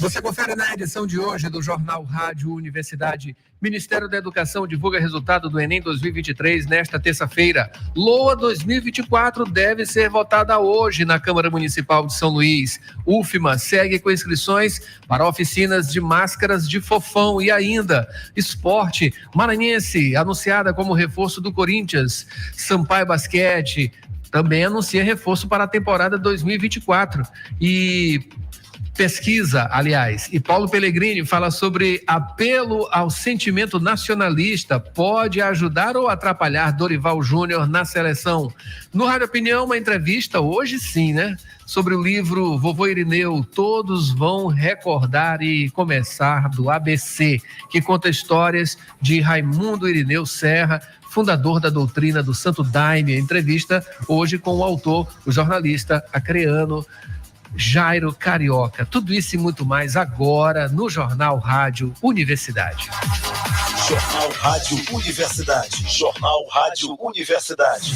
Você confere na edição de hoje do Jornal Rádio Universidade. Ministério da Educação divulga resultado do Enem 2023 nesta terça-feira. LOA 2024 deve ser votada hoje na Câmara Municipal de São Luís. UFMA segue com inscrições para oficinas de máscaras de Fofão e ainda esporte. Maranhense anunciada como reforço do Corinthians. Sampaio Basquete também anuncia reforço para a temporada 2024. E pesquisa, aliás, e Paulo Pellegrini fala sobre apelo ao sentimento nacionalista, pode ajudar ou atrapalhar Dorival Júnior na seleção. No Rádio Opinião, uma entrevista, hoje sim, né? Sobre o livro Vovô Irineu, Todos Vão Recordar e Começar, do ABC, que conta histórias de Raimundo Irineu Serra, fundador da doutrina do Santo Daime. Entrevista hoje com o autor, o jornalista acreano Jairo Carioca. Tudo isso e muito mais agora no Jornal Rádio Universidade. Jornal Rádio Universidade. Jornal Rádio Universidade.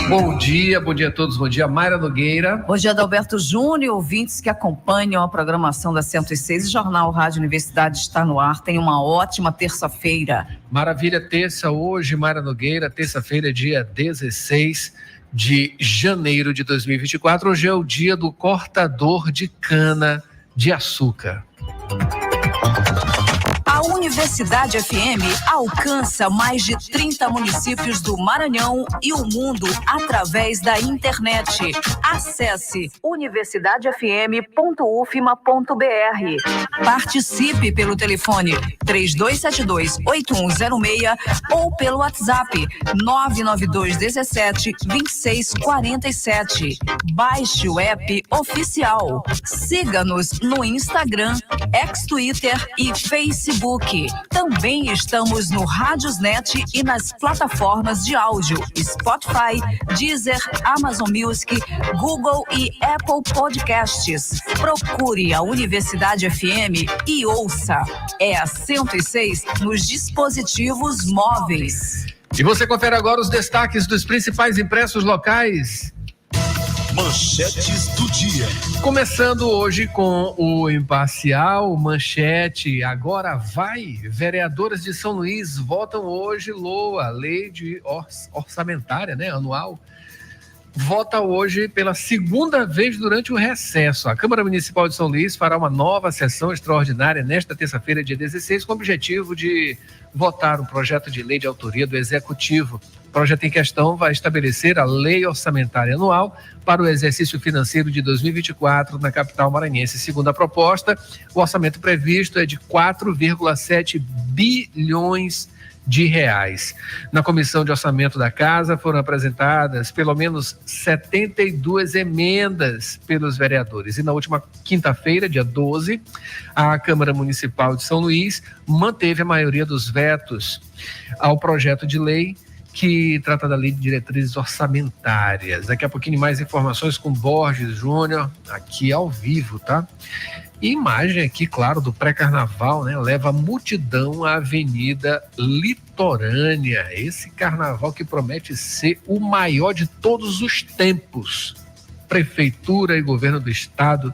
Bom dia a todos, bom dia Mayra Nogueira. Bom dia Adalberto Júnior, ouvintes que acompanham a programação da 106. O Jornal Rádio Universidade está no ar, tem uma ótima terça-feira. Maravilha, terça hoje, Mayra Nogueira, terça-feira, dia 16 de janeiro de 2024. Hoje é o dia do cortador de cana de açúcar. A Universidade FM alcança mais de 30 municípios do Maranhão e o mundo através da internet. Acesse universidadefm.ufma.br. Participe pelo telefone 3272-8106 ou pelo WhatsApp 99217-2647. Baixe o app oficial. Siga-nos no Instagram, ex-Twitter e Facebook. Também estamos no Radiosnet e nas plataformas de áudio Spotify, Deezer, Amazon Music, Google e Apple Podcasts. Procure a Universidade FM e ouça. É a 106 nos dispositivos móveis. E você confere agora os destaques dos principais impressos locais. Manchetes do dia. Começando hoje com o Imparcial, manchete, agora vai. Vereadores de São Luís votam hoje LOA, Lei de Orçamentária, né, anual. Vota hoje pela segunda vez durante o recesso. A Câmara Municipal de São Luís fará uma nova sessão extraordinária nesta terça-feira, dia 16, com o objetivo de votar um projeto de lei de autoria do Executivo. O projeto em questão vai estabelecer a Lei Orçamentária Anual para o exercício financeiro de 2024 na capital maranhense. Segundo a proposta, o orçamento previsto é de 4,7 bilhões de reais. Na Comissão de Orçamento da Casa foram apresentadas pelo menos 72 emendas pelos vereadores. E na última quinta-feira, dia 12, a Câmara Municipal de São Luís manteve a maioria dos vetos ao projeto de lei que trata da Lei de Diretrizes Orçamentárias. Daqui a pouquinho mais informações com Borges Júnior, aqui ao vivo, tá? E imagem aqui, claro, do pré-carnaval, né? Leva a multidão à Avenida Litorânea. Esse carnaval que promete ser o maior de todos os tempos. Prefeitura e governo do estado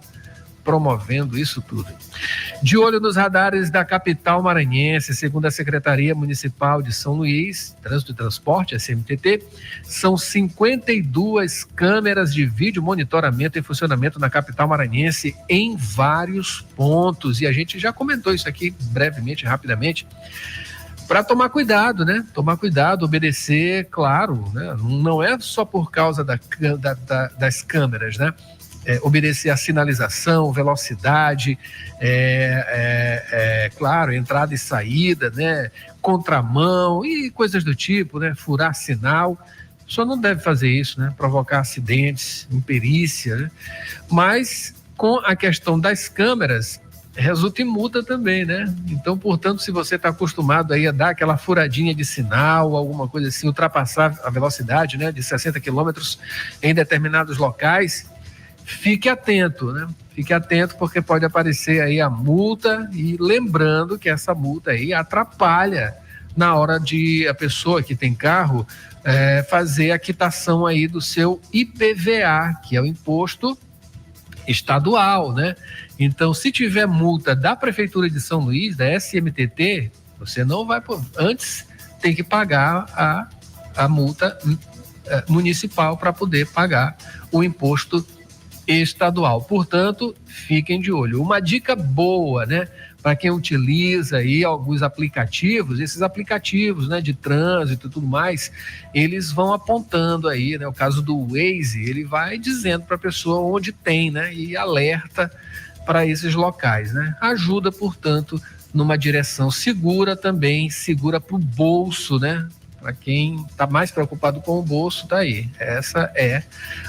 promovendo isso tudo. De olho nos radares da capital maranhense, segundo a Secretaria Municipal de São Luís, Trânsito e Transporte, SMTT, são 52 câmeras de vídeo monitoramento e funcionamento na capital maranhense em vários pontos. E a gente já comentou isso aqui brevemente, rapidamente, para tomar cuidado, né? Tomar cuidado, obedecer, claro, né? Não é só por causa das câmeras, né? Obedecer a sinalização, velocidade, claro, entrada e saída, né? Contramão e coisas do tipo, né? Furar sinal. Só não deve fazer isso, né? Provocar acidentes, imperícia, né? Mas com a questão das câmeras, resulta em multa também, né? Então, portanto, se você está acostumado aí a dar aquela furadinha de sinal, alguma coisa assim, ultrapassar a velocidade, né, de 60 quilômetros em determinados locais, fique atento, né? Fique atento porque pode aparecer aí a multa, e lembrando que essa multa aí atrapalha na hora de a pessoa que tem carro fazer a quitação aí do seu IPVA, que é o Imposto estadual, né? Então, se tiver multa da Prefeitura de São Luís, da SMTT, você não vai... Antes tem que pagar a multa municipal para poder pagar o imposto estadual. Portanto, fiquem de olho. Uma dica boa, né, para quem utiliza aí alguns aplicativos, esses aplicativos, né, de trânsito e tudo mais, eles vão apontando aí, né, o caso do Waze, ele vai dizendo para a pessoa onde tem, né, e alerta para esses locais, né. Ajuda, portanto, numa direção segura também, segura para o bolso, né. Para quem está mais preocupado com o bolso, tá aí. Essa é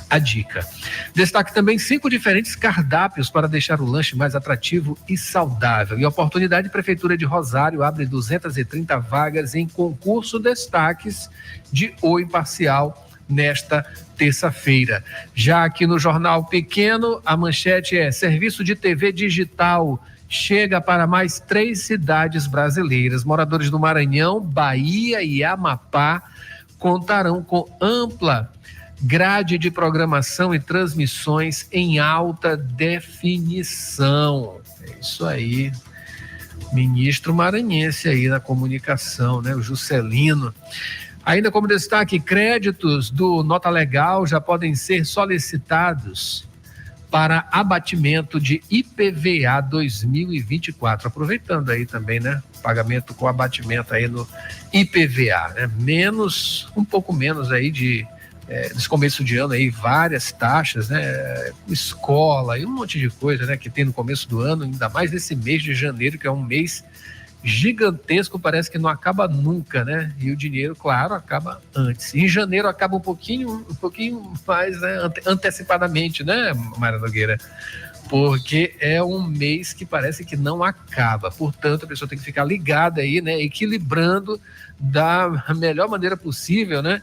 a dica. Destaque também 5 diferentes cardápios para deixar o lanche mais atrativo e saudável. E a oportunidade, Prefeitura de Rosário abre 230 vagas em concurso destaques de O Imparcial nesta terça-feira. Já aqui no Jornal Pequeno, a manchete é: serviço de TV digital chega para mais 3 cidades brasileiras. Moradores do Maranhão, Bahia e Amapá contarão com ampla grade de programação e transmissões em alta definição. É isso aí. Ministro maranhense aí na comunicação, né? O Juscelino. Ainda como destaque, créditos do Nota Legal já podem ser solicitados para abatimento de IPVA 2024. Aproveitando aí também, né? Pagamento com abatimento aí no IPVA, né? Um pouco menos aí nesse começo de ano aí, várias taxas, né? Escola e um monte de coisa, né? Que tem no começo do ano, ainda mais nesse mês de janeiro, que é um mês gigantesco, parece que não acaba nunca, né? E o dinheiro, claro, acaba antes. Em janeiro acaba um pouquinho mais, né? Antecipadamente, né, Mara Nogueira? Porque é um mês que parece que não acaba. Portanto, a pessoa tem que ficar ligada aí, né? Equilibrando da melhor maneira possível, né?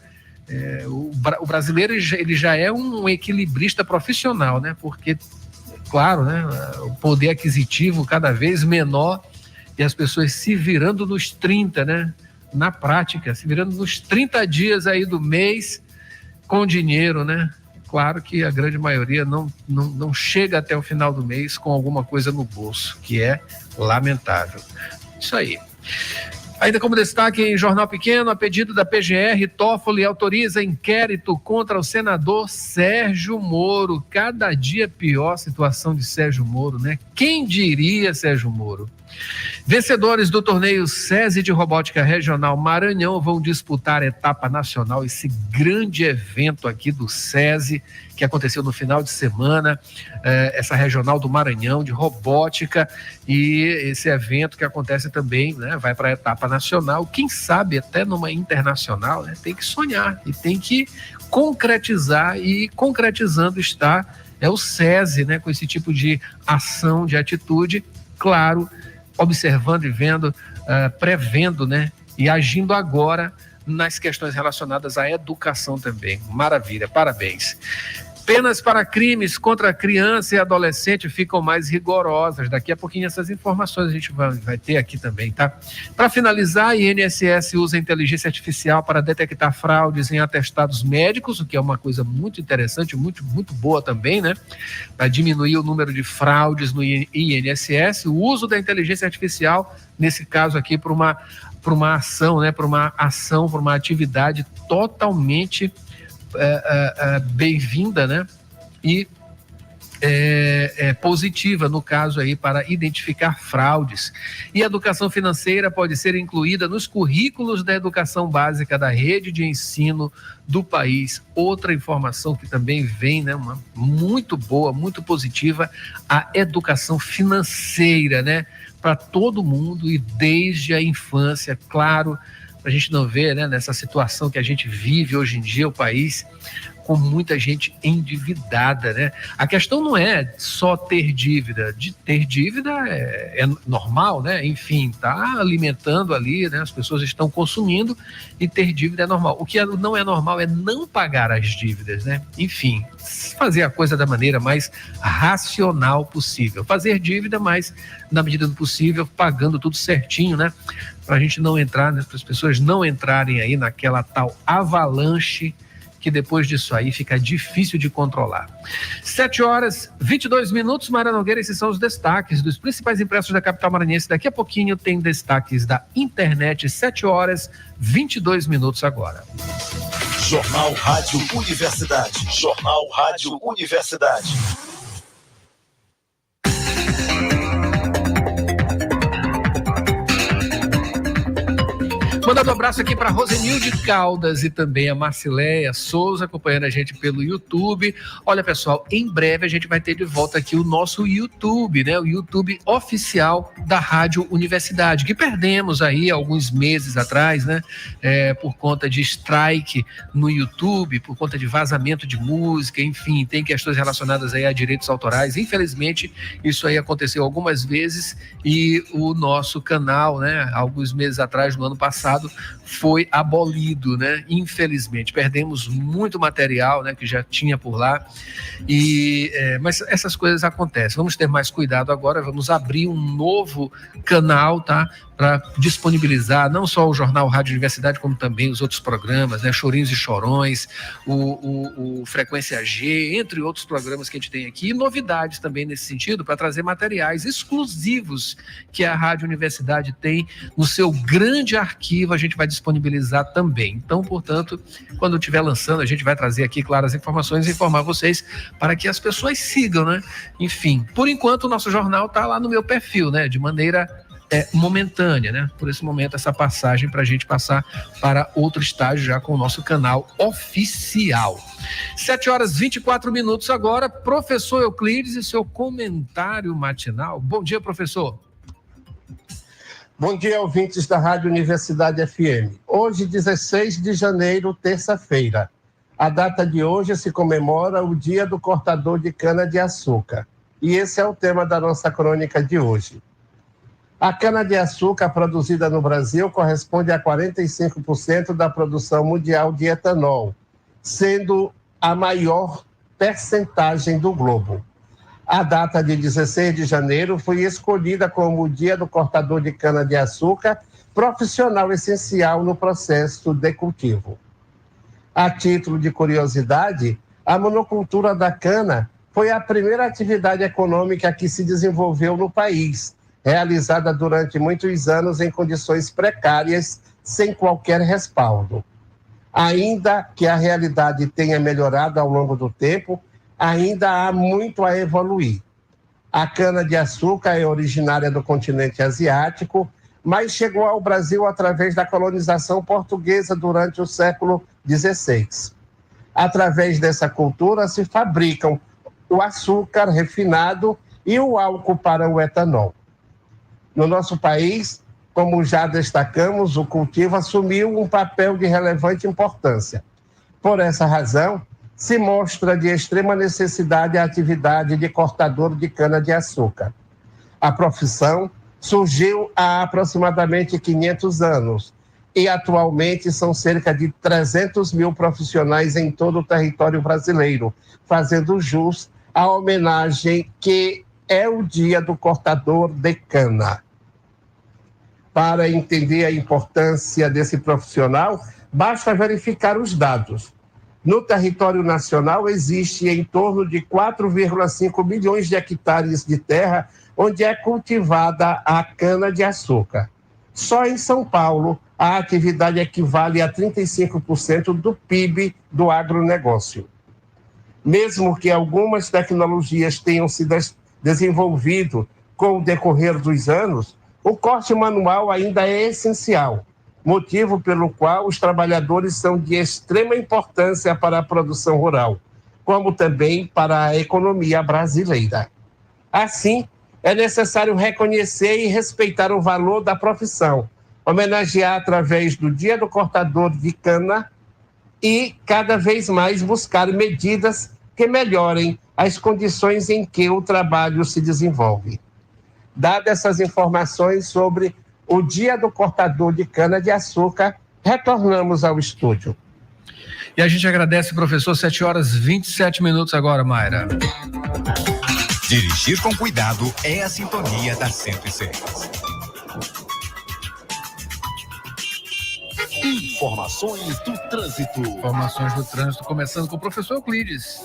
O brasileiro, ele já é um equilibrista profissional, né? Porque, claro, né? O poder aquisitivo cada vez menor, e as pessoas se virando nos 30, né? Na prática, se virando nos 30 dias aí do mês com dinheiro, né? Claro que a grande maioria não chega até o final do mês com alguma coisa no bolso, que é lamentável. Isso aí. Ainda como destaque em Jornal Pequeno, a pedido da PGR, Toffoli autoriza inquérito contra o senador Sérgio Moro. Cada dia pior a situação de Sérgio Moro, né? Quem diria Sérgio Moro? Vencedores do torneio SESI de Robótica Regional Maranhão vão disputar a etapa nacional, esse grande evento aqui do SESI, que aconteceu no final de semana, essa regional do Maranhão de robótica, e esse evento que acontece também, né, vai para a etapa nacional, quem sabe até numa internacional, né, tem que sonhar e tem que concretizar, e concretizando está o SESI, né, com esse tipo de ação, de atitude, claro, observando e vendo, prevendo, né, e agindo agora nas questões relacionadas à educação também. Maravilha, parabéns. Penas para crimes contra criança e adolescente ficam mais rigorosas. Daqui a pouquinho essas informações a gente vai ter aqui também, tá? Para finalizar, a INSS usa inteligência artificial para detectar fraudes em atestados médicos, o que é uma coisa muito interessante, muito, muito boa também, né? Para diminuir o número de fraudes no INSS, o uso da inteligência artificial, nesse caso aqui, para uma ação, né? Para uma atividade totalmente bem-vinda, né? E positiva, no caso aí, para identificar fraudes. E a educação financeira pode ser incluída nos currículos da educação básica da rede de ensino do país. Outra informação que também vem, né, muito boa, muito positiva, a educação financeira, né, para todo mundo e desde a infância, claro, para a gente não ver, né, nessa situação que a gente vive hoje em dia, o país com muita gente endividada, né? A questão não é só ter dívida, ter dívida é normal, né? Enfim, tá alimentando ali, né? As pessoas estão consumindo e ter dívida é normal. O que não é normal é não pagar as dívidas, né? Enfim, fazer a coisa da maneira mais racional possível. Fazer dívida, mas na medida do possível, pagando tudo certinho, né? Para a gente não entrar, né? Para as pessoas não entrarem aí naquela tal avalanche que depois disso aí fica difícil de controlar. 7h22, Mayra Nogueira, esses são os destaques dos principais impressos da capital maranhense. Daqui a pouquinho tem destaques da internet, 7h22 agora. Jornal Rádio Universidade. Jornal Rádio Universidade. Mandando um abraço aqui para Rosenilde Caldas e também a Marcileia Souza acompanhando a gente pelo YouTube. Olha, pessoal, em breve a gente vai ter de volta aqui o nosso YouTube, né? O YouTube oficial da Rádio Universidade, que perdemos aí alguns meses atrás, né? Por conta de strike no YouTube, por conta de vazamento de música, enfim, tem questões relacionadas aí a direitos autorais. Infelizmente, isso aí aconteceu algumas vezes e o nosso canal, né? Alguns meses atrás, no ano passado, foi abolido, né? Infelizmente, perdemos muito material, né, que já tinha por lá, mas essas coisas acontecem. Vamos ter mais cuidado agora, vamos abrir um novo canal, tá? Para disponibilizar não só o Jornal Rádio Universidade, como também os outros programas, né? Chorinhos e Chorões, o Frequência G, entre outros programas que a gente tem aqui, e novidades também nesse sentido, para trazer materiais exclusivos que a Rádio Universidade tem no seu grande arquivo, a gente vai disponibilizar também. Então, portanto, quando estiver lançando, a gente vai trazer aqui claras informações e informar vocês para que as pessoas sigam, né? Enfim, por enquanto o nosso jornal está lá no meu perfil, né? De maneira momentânea, né? Por esse momento, essa passagem para a gente passar para outro estágio já com o nosso canal oficial. 7h24 agora, professor Euclides e seu comentário matinal. Bom dia, professor. Bom dia, ouvintes da Rádio Universidade FM. Hoje, 16 de janeiro, terça-feira. A data de hoje se comemora o Dia do Cortador de Cana-de-Açúcar. E esse é o tema da nossa crônica de hoje. A cana-de-açúcar produzida no Brasil corresponde a 45% da produção mundial de etanol, sendo a maior percentagem do globo. A data de 16 de janeiro foi escolhida como o Dia do Cortador de Cana-de-Açúcar, profissional essencial no processo de cultivo. A título de curiosidade, a monocultura da cana foi a primeira atividade econômica que se desenvolveu no país, realizada durante muitos anos em condições precárias, sem qualquer respaldo. Ainda que a realidade tenha melhorado ao longo do tempo, ainda há muito a evoluir. A cana-de-açúcar é originária do continente asiático, mas chegou ao Brasil através da colonização portuguesa durante o século XVI. Através dessa cultura se fabricam o açúcar refinado e o álcool para o etanol. No nosso país, como já destacamos, o cultivo assumiu um papel de relevante importância. Por essa razão, se mostra de extrema necessidade a atividade de cortador de cana-de-açúcar. A profissão surgiu há aproximadamente 500 anos e atualmente são cerca de 300 mil profissionais em todo o território brasileiro, fazendo jus à homenagem que é o Dia do Cortador de Cana. Para entender a importância desse profissional, basta verificar os dados. No território nacional, existe em torno de 4,5 milhões de hectares de terra onde é cultivada a cana-de-açúcar. Só em São Paulo, a atividade equivale a 35% do PIB do agronegócio. Mesmo que algumas tecnologias tenham se desenvolvido com o decorrer dos anos, o corte manual ainda é essencial, motivo pelo qual os trabalhadores são de extrema importância para a produção rural, como também para a economia brasileira. Assim, é necessário reconhecer e respeitar o valor da profissão, homenagear através do Dia do Cortador de Cana e, cada vez mais, buscar medidas que melhorem as condições em que o trabalho se desenvolve. Dadas essas informações sobre o Dia do Cortador de Cana-de-Açúcar, retornamos ao estúdio. E a gente agradece, professor. 7h27 agora, Mayra. Dirigir com cuidado é a sintonia da 106. Informações do trânsito. Informações do trânsito, começando com o professor Euclides.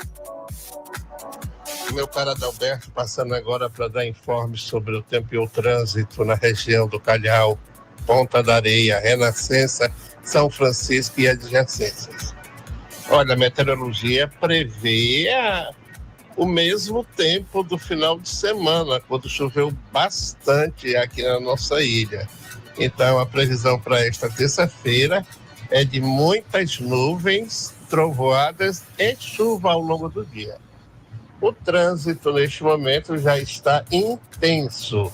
Meu caro Adalberto, passando agora para dar informes sobre o tempo e o trânsito na região do Calhau, Ponta da Areia, Renascença, São Francisco e adjacências. Olha, a meteorologia prevê o mesmo tempo do final de semana, quando choveu bastante aqui na nossa ilha. Então, a previsão para esta terça-feira é de muitas nuvens, trovoadas e chuva ao longo do dia. O trânsito, neste momento, já está intenso.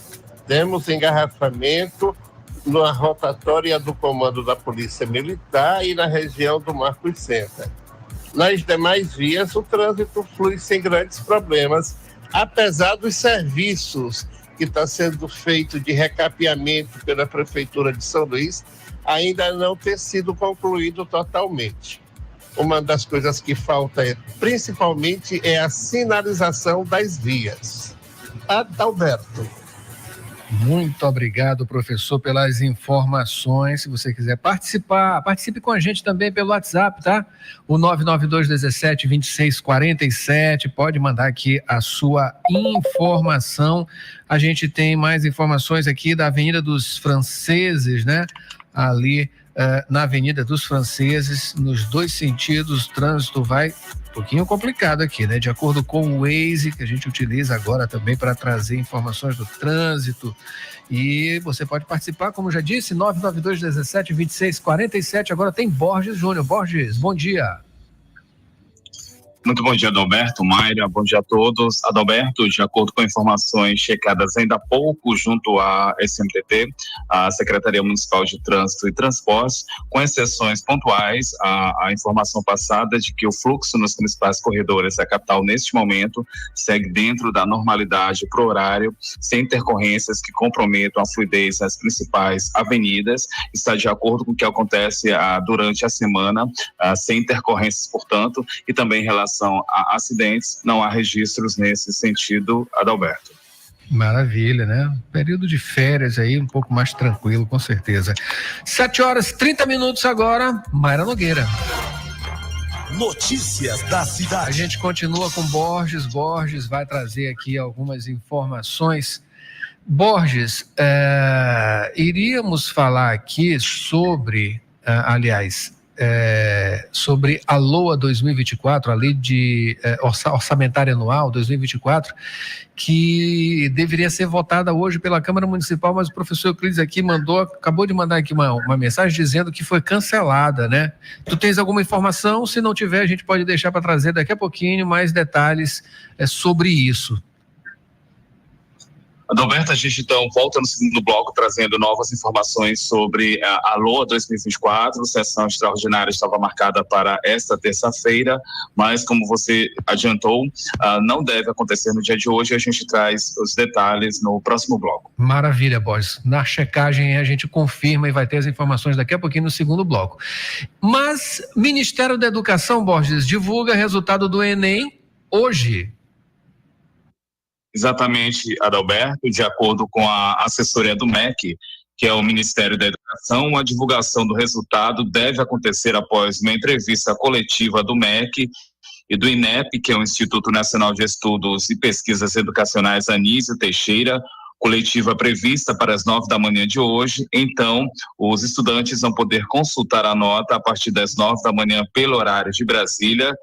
Temos engarrafamento na rotatória do comando da Polícia Militar e na região do Marcos Center. Nas demais vias, o trânsito flui sem grandes problemas, apesar dos serviços que está sendo feito de recapeamento pela Prefeitura de São Luís ainda não ter sido concluído totalmente. Uma das coisas que falta principalmente é a sinalização das vias. Adalberto. Muito obrigado, professor, pelas informações. Se você quiser participar, participe com a gente também pelo WhatsApp, tá? O 99217-2647. Pode mandar aqui a sua informação. A gente tem mais informações aqui da Avenida dos Franceses, né? Ali na Avenida dos Franceses, nos dois sentidos, o trânsito vai um pouquinho complicado aqui, né? De acordo com o Waze, que a gente utiliza agora também para trazer informações do trânsito. E você pode participar, como já disse, 99217-2647. Agora tem Borges Júnior. Borges, bom dia. Muito bom dia, Adalberto, Mayra, bom dia a todos. Adalberto, de acordo com informações checadas ainda há pouco junto à SMTT, a Secretaria Municipal de Trânsito e Transportes, com exceções pontuais, a informação passada de que o fluxo nos principais corredores da capital, neste momento, segue dentro da normalidade pro horário, sem intercorrências que comprometam a fluidez nas principais avenidas, está de acordo com o que acontece durante a semana, sem intercorrências, portanto, e também em relação a acidentes, não há registros nesse sentido, Adalberto. Maravilha, né? Período de férias aí, um pouco mais tranquilo, com certeza. 7h30 agora, Mayra Nogueira. Notícias da cidade. A gente continua com Borges. Borges vai trazer aqui algumas informações. Borges, iríamos falar aqui sobre, sobre a LOA 2024, a Lei de Orçamentária Anual 2024, que deveria ser votada hoje pela Câmara Municipal, mas o professor Euclides aqui acabou de mandar aqui uma mensagem dizendo que foi cancelada, né? Tu tens alguma informação? Se não tiver, a gente pode deixar para trazer daqui a pouquinho mais detalhes sobre isso. Adalberto, a gente então volta no segundo bloco trazendo novas informações sobre a LOA 2024. A sessão extraordinária estava marcada para esta terça-feira, mas como você adiantou, não deve acontecer no dia de hoje. A gente traz os detalhes no próximo bloco. Maravilha, Borges. Na checagem a gente confirma e vai ter as informações daqui a pouquinho no segundo bloco. Mas Ministério da Educação, Borges, divulga resultado do Enem hoje. Exatamente, Adalberto, de acordo com a assessoria do MEC, que é o Ministério da Educação, a divulgação do resultado deve acontecer após uma entrevista coletiva do MEC e do INEP, que é o Instituto Nacional de Estudos e Pesquisas Educacionais Anísio Teixeira, coletiva prevista para as 9 da manhã de hoje. Então, os estudantes vão poder consultar a nota a partir das 9 da manhã pelo horário de Brasília.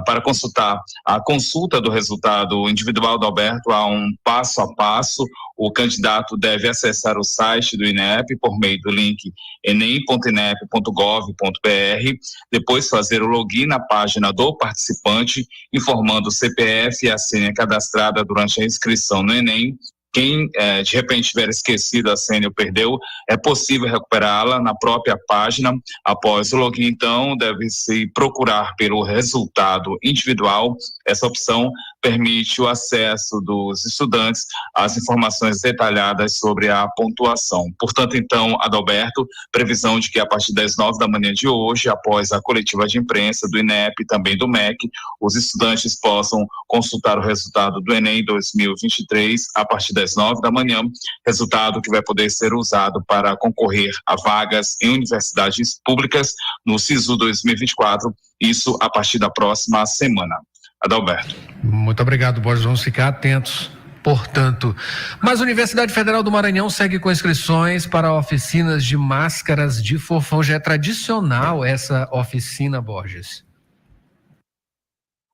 Para consultar a consulta do resultado individual do Alberto, há um passo a passo. O candidato deve acessar o site do INEP por meio do link enem.inep.gov.br, depois fazer o login na página do participante, informando o CPF e a senha cadastrada durante a inscrição no Enem. Quem de repente tiver esquecido a senha ou perdeu, é possível recuperá-la na própria página. Após o login, então, deve-se procurar pelo resultado individual. Essa opção permite o acesso dos estudantes às informações detalhadas sobre a pontuação. Portanto, então, Adalberto, previsão de que a partir das 9 da manhã de hoje, após a coletiva de imprensa do INEP e também do MEC, os estudantes possam consultar o resultado do Enem 2023 a partir das das 9 da manhã, resultado que vai poder ser usado para concorrer a vagas em universidades públicas no SISU 2024, isso a partir da próxima semana. Adalberto. Muito obrigado, Borges. Vamos ficar atentos, portanto. Mas a Universidade Federal do Maranhão segue com inscrições para oficinas de máscaras de fofão. Já é tradicional essa oficina, Borges.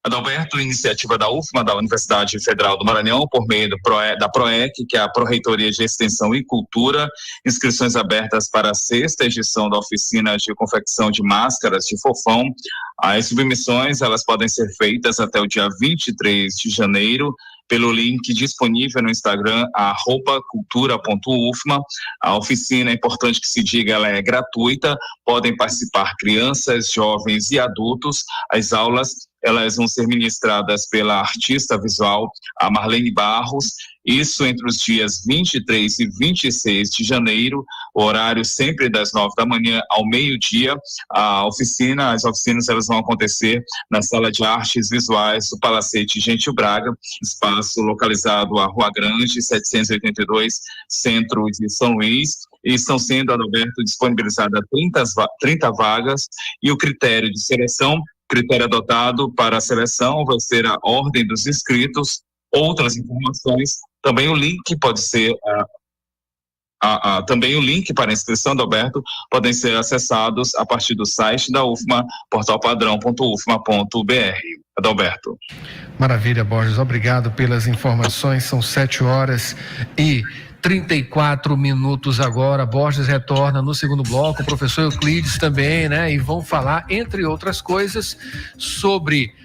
Adalberto, iniciativa da UFMA, da Universidade Federal do Maranhão, por meio da PROEC, que é a Pró-Reitoria de Extensão e Cultura, inscrições abertas para a 6ª edição da oficina de confecção de máscaras de fofão. As submissões, elas podem ser feitas até o dia 23 de janeiro, pelo link disponível no Instagram, @cultura.ufma. A oficina, é importante que se diga, ela é gratuita, podem participar crianças, jovens e adultos. As aulas, elas vão ser ministradas pela artista visual, a Marlene Barros, isso entre os dias 23 e 26 de janeiro, o horário sempre das 9 da manhã ao meio-dia. As oficinas elas vão acontecer na Sala de Artes Visuais do Palacete Gentil Braga, espaço localizado à Rua Grande, 782, centro de São Luís, e estão sendo, Adalberto, disponibilizadas 30 vagas, e o critério de seleção, critério adotado para a seleção vai ser a ordem dos inscritos. Outras informações, também o link pode ser, também o link para inscrição, Adalberto, podem ser acessados a partir do site da UFMA, portalpadrão.ufma.br. Adalberto. Maravilha, Borges, obrigado pelas informações. São 7h34 agora. Borges retorna no segundo bloco, o professor Euclides também, né? E vão falar, entre outras coisas, sobre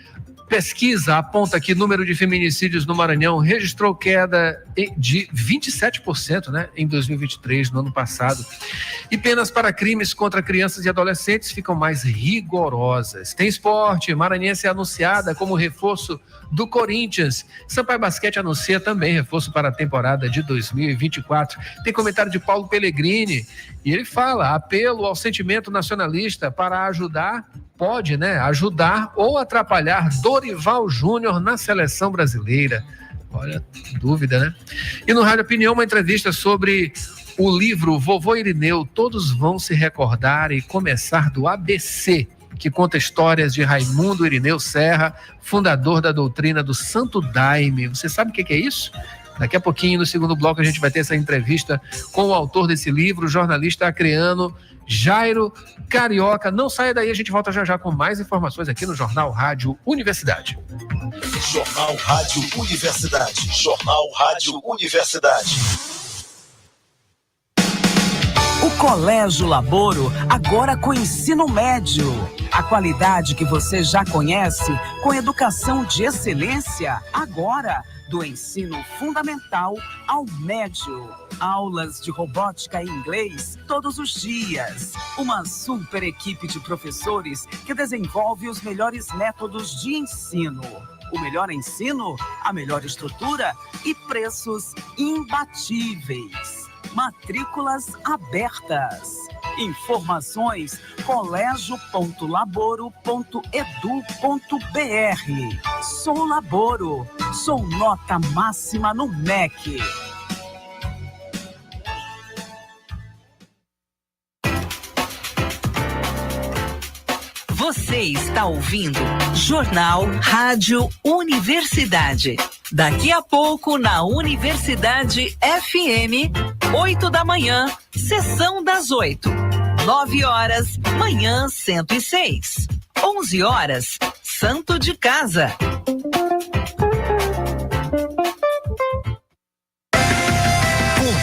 pesquisa. Aponta que o número de feminicídios no Maranhão registrou queda de 27%, né, em 2023, no ano passado. E penas para crimes contra crianças e adolescentes ficam mais rigorosas. Tem esporte, Maranhense é anunciada como reforço do Corinthians. Sampaio Basquete anuncia também reforço para a temporada de 2024. Tem comentário de Paulo Pellegrini e ele fala: apelo ao sentimento nacionalista para ajudar, pode, né, ajudar ou atrapalhar Dorival Júnior na seleção brasileira. Olha, dúvida, né? E no Rádio Opinião, uma entrevista sobre o livro Vovô Irineu, Todos Vão Se Recordar e Começar do ABC, que conta histórias de Raimundo Irineu Serra, fundador da doutrina do Santo Daime. Você sabe o que é isso? Daqui a pouquinho, no segundo bloco, a gente vai ter essa entrevista com o autor desse livro, o jornalista acreano Jairo Carioca. Não saia daí, a gente volta já já com mais informações aqui no Jornal Rádio Universidade. Jornal Rádio Universidade. Jornal Rádio Universidade. O Colégio Laboro, agora com ensino médio. A qualidade que você já conhece, com educação de excelência, agora do ensino fundamental ao médio. Aulas de robótica e inglês todos os dias. Uma super equipe de professores que desenvolve os melhores métodos de ensino. O melhor ensino, a melhor estrutura e preços imbatíveis. Matrículas abertas. Informações: colégio.laboro.edu.br. Sou Laboro. Sou nota máxima no MEC. Você está ouvindo Jornal Rádio Universidade. Daqui a pouco na Universidade FM, 8 da manhã, sessão das 8. 9 horas, manhã 106. 11 horas, Santo de Casa.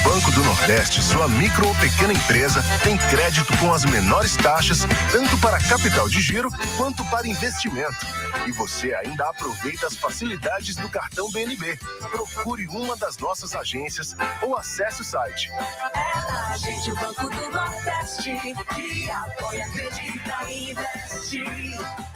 Banco do Nordeste, sua micro ou pequena empresa tem crédito com as menores taxas, tanto para capital de giro quanto para investimento. E você ainda aproveita as facilidades do cartão BNB. Procure uma das nossas agências ou acesse o site. A gente, o Banco do Nordeste, que apoia, acredita e investe.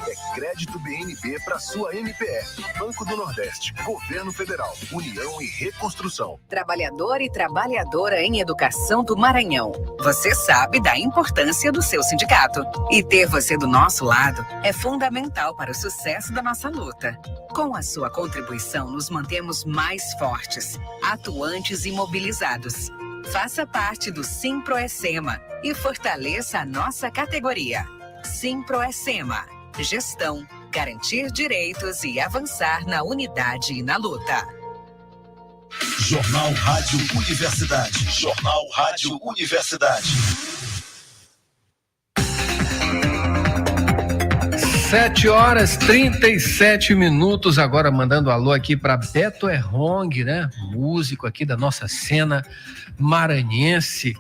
É crédito BNB para sua MPF. Banco do Nordeste, Governo Federal, União e Reconstrução. Trabalhador e trabalhadora em em Educação do Maranhão. Você sabe da importância do seu sindicato. E ter você do nosso lado é fundamental para o sucesso da nossa luta. Com a sua contribuição, nos mantemos mais fortes, atuantes e mobilizados. Faça parte do Simproecema e fortaleça a nossa categoria. Simproecema. Gestão, garantir direitos e avançar na unidade e na luta. Jornal Rádio Universidade. Jornal Rádio Universidade. 7h37, agora mandando alô aqui para Beto Errong, né? Músico aqui da nossa cena maranhense.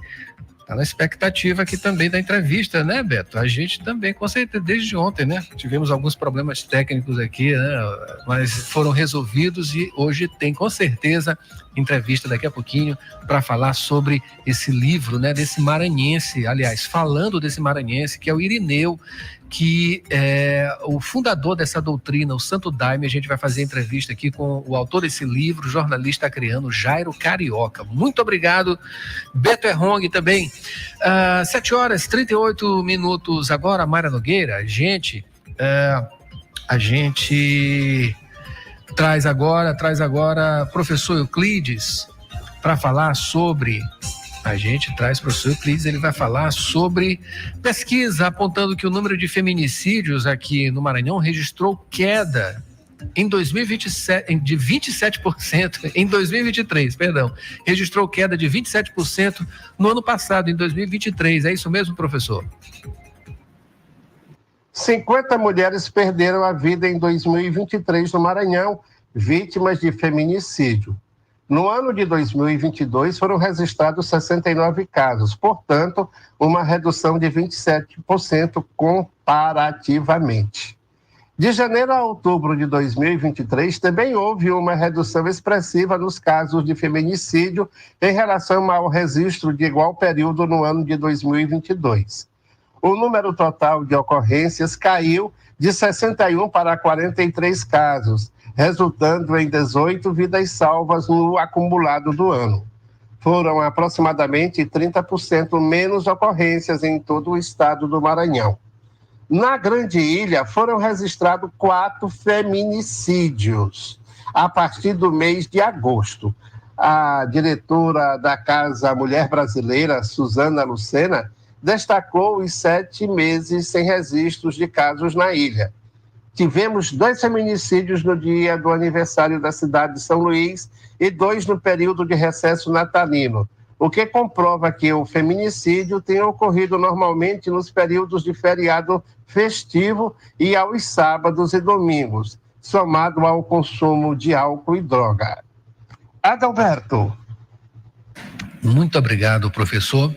Tá na expectativa aqui também da entrevista, né, Beto? A gente também, com certeza, desde ontem, né? Tivemos alguns problemas técnicos aqui, né? Mas foram resolvidos e hoje tem, com certeza, entrevista daqui a pouquinho para falar sobre esse livro, né? Desse maranhense, aliás, falando desse maranhense, que é o Irineu, que é o fundador dessa doutrina, o Santo Daime. A gente vai fazer entrevista aqui com o autor desse livro, o jornalista acreano Jairo Carioca. Muito obrigado, Beto Errong também. 7h38 agora, Mayra Nogueira. A gente traz agora professor Euclides para falar sobre... professor Euclides, ele vai falar sobre pesquisa apontando que o número de feminicídios aqui no Maranhão registrou queda em 2027, de 27%, em 2023, perdão, registrou queda de 27% no ano passado, em 2023. É isso mesmo, professor? 50 mulheres perderam a vida em 2023 no Maranhão, vítimas de feminicídio. No ano de 2022, foram registrados 69 casos, portanto, uma redução de 27% comparativamente. De janeiro a outubro de 2023, também houve uma redução expressiva nos casos de feminicídio em relação ao registro de igual período no ano de 2022. O número total de ocorrências caiu de 61 para 43 casos, resultando em 18 vidas salvas no acumulado do ano. Foram aproximadamente 30% menos ocorrências em todo o estado do Maranhão. Na Grande Ilha, foram registrados 4 feminicídios a partir do mês de agosto. A diretora da Casa Mulher Brasileira, Suzana Lucena, destacou os 7 meses sem registros de casos na ilha. Tivemos 2 feminicídios no dia do aniversário da cidade de São Luís e 2 no período de recesso natalino, o que comprova que o feminicídio tem ocorrido normalmente nos períodos de feriado festivo e aos sábados e domingos, somado ao consumo de álcool e droga. Adalberto. Muito obrigado, professor.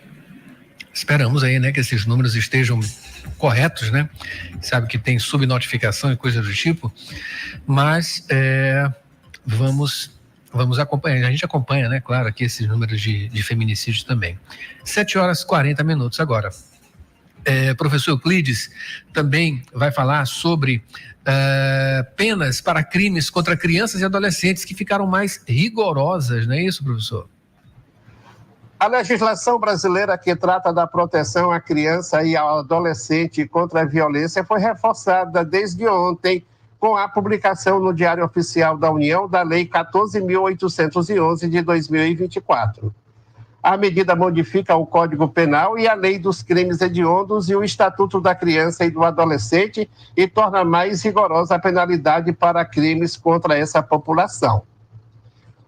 Esperamos aí, né, que esses números estejam corretos, né? Sabe que tem subnotificação e coisa do tipo, mas vamos acompanhar. A gente acompanha, né, claro, aqui esses números de feminicídio também. 7h40 agora. Professor Euclides também vai falar sobre penas para crimes contra crianças e adolescentes que ficaram mais rigorosas, não é isso, professor? A legislação brasileira que trata da proteção à criança e ao adolescente contra a violência foi reforçada desde ontem com a publicação no Diário Oficial da União da Lei 14.811 de 2024. A medida modifica o Código Penal e a Lei dos Crimes Hediondos e o Estatuto da Criança e do Adolescente e torna mais rigorosa a penalidade para crimes contra essa população.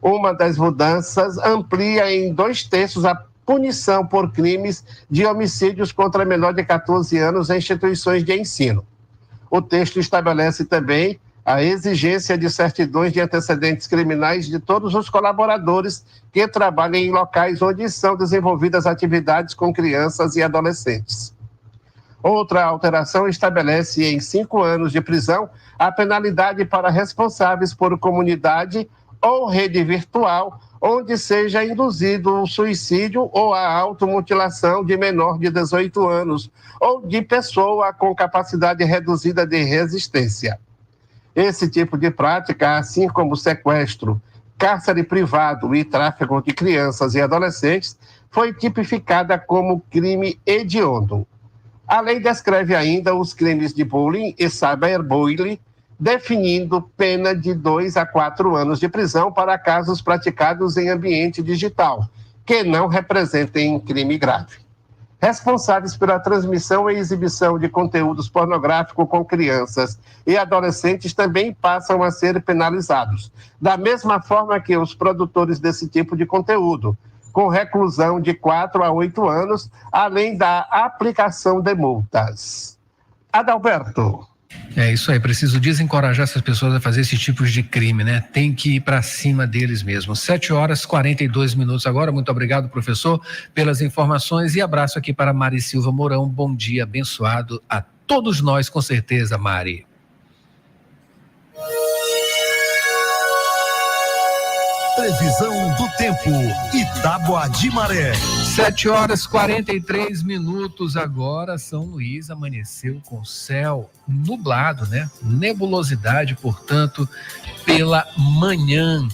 Uma das mudanças amplia em 2/3 a punição por crimes de homicídios contra menor de 14 anos em instituições de ensino. O texto estabelece também a exigência de certidões de antecedentes criminais de todos os colaboradores que trabalham em locais onde são desenvolvidas atividades com crianças e adolescentes. Outra alteração estabelece em 5 anos de prisão a penalidade para responsáveis por comunidade ou rede virtual, onde seja induzido o suicídio ou a automutilação de menor de 18 anos ou de pessoa com capacidade reduzida de resistência. Esse tipo de prática, assim como sequestro, cárcere privado e tráfico de crianças e adolescentes, foi tipificada como crime hediondo. A lei descreve ainda os crimes de bullying e cyberbullying, definindo pena de 2 a 4 anos de prisão para casos praticados em ambiente digital, que não representem crime grave. Responsáveis pela transmissão e exibição de conteúdos pornográficos com crianças e adolescentes também passam a ser penalizados, da mesma forma que os produtores desse tipo de conteúdo, com reclusão de 4 a 8 anos, além da aplicação de multas. Adalberto. É isso aí, preciso desencorajar essas pessoas a fazer esse tipo de crime, né? Tem que ir para cima deles mesmo. 7h42 agora. Muito obrigado, professor, pelas informações, e abraço aqui para Mari Silva Mourão. Bom dia, abençoado a todos nós, com certeza, Mari. Previsão do tempo, Itágua de Maré. 7h43 agora. São Luís amanheceu com céu nublado, né? Nebulosidade, portanto, pela manhã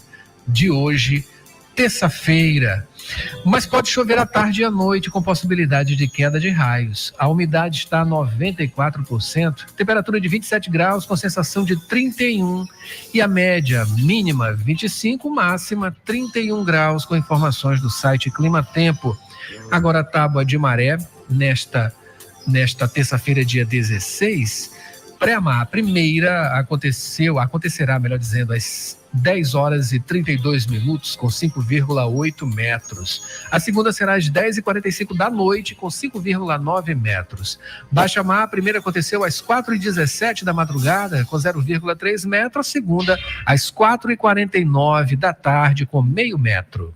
de hoje, terça-feira. Mas pode chover à tarde e à noite, com possibilidade de queda de raios. A umidade está a 94%, temperatura de 27 graus, com sensação de 31, e a média mínima 25, máxima 31 graus, com informações do site Clima Tempo. Agora, a Tábua de Maré, nesta terça-feira, dia 16, pré-mar, a primeira acontecerá, melhor dizendo, às 10h32, com 5,8 metros. A segunda será às 10h45 da noite, com 5,9 metros. Baixa mar, a primeira aconteceu às 4h17 da madrugada, com 0,3 metros. A segunda às 4h49 da tarde, com meio metro.